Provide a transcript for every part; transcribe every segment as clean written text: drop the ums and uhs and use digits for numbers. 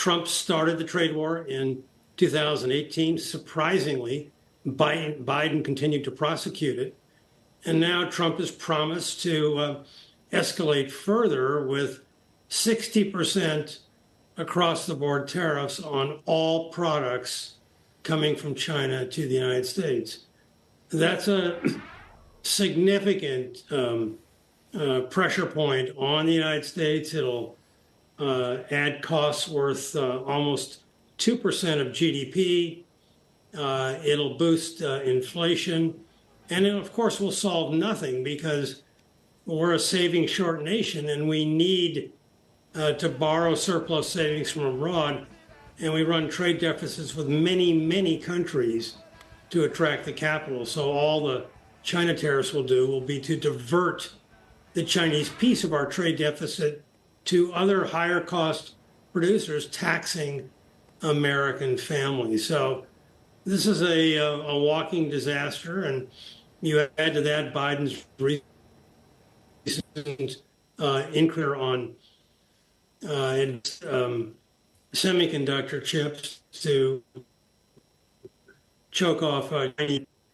Trump started the trade war in 2018. Surprisingly, Biden continued to prosecute it. And now Trump has promised to escalate further with 60% across the board tariffs on all products coming from China to the United States. That's a significant pressure point on the United States. It'll add costs worth almost 2% of GDP. It'll boost inflation. And it, of course, will solve nothing because we're a saving short nation and we need to borrow surplus savings from abroad. And we run trade deficits with many, many countries to attract the capital. So all the China tariffs will do will be to divert the Chinese piece of our trade deficit to other higher cost producers taxing American families. So this is a walking disaster. And you add to that Biden's recent inquiry on semiconductor chips to choke off.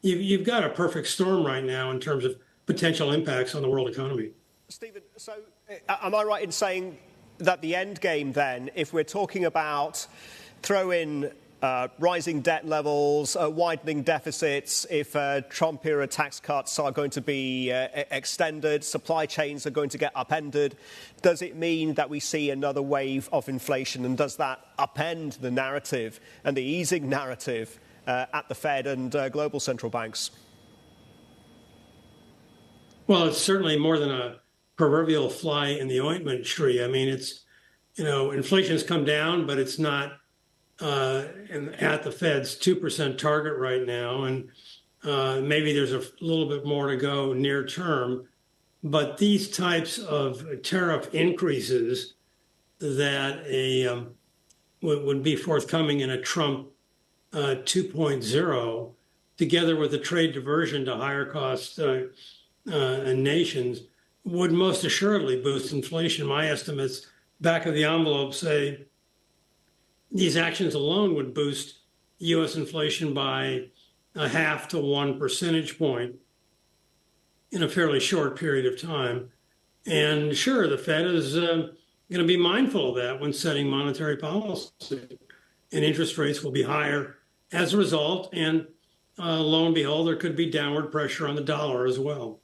You've got a perfect storm right now in terms of potential impacts on the world economy. Stephen, so am I right in saying that the end game then, if we're talking about throw in rising debt levels, widening deficits, if Trump-era tax cuts are going to be extended, supply chains are going to get upended, does it mean that we see another wave of inflation? And does that upend the narrative and the easing narrative at the Fed and global central banks? Well, it's certainly more than a proverbial fly in the ointment tree. I mean, it's, inflation has come down, but it's not at the Fed's 2% target right now. And maybe there's a little bit more to go near term. But these types of tariff increases that would be forthcoming in a Trump 2.0, together with the trade diversion to higher cost nations, would most assuredly boost inflation. My estimates, back of the envelope, say these actions alone would boost U.S. inflation by 0.5 to 1 percentage point in a fairly short period of time. And sure, the Fed is going to be mindful of that when setting monetary policy, and interest rates will be higher as a result. And lo and behold, there could be downward pressure on the dollar as well.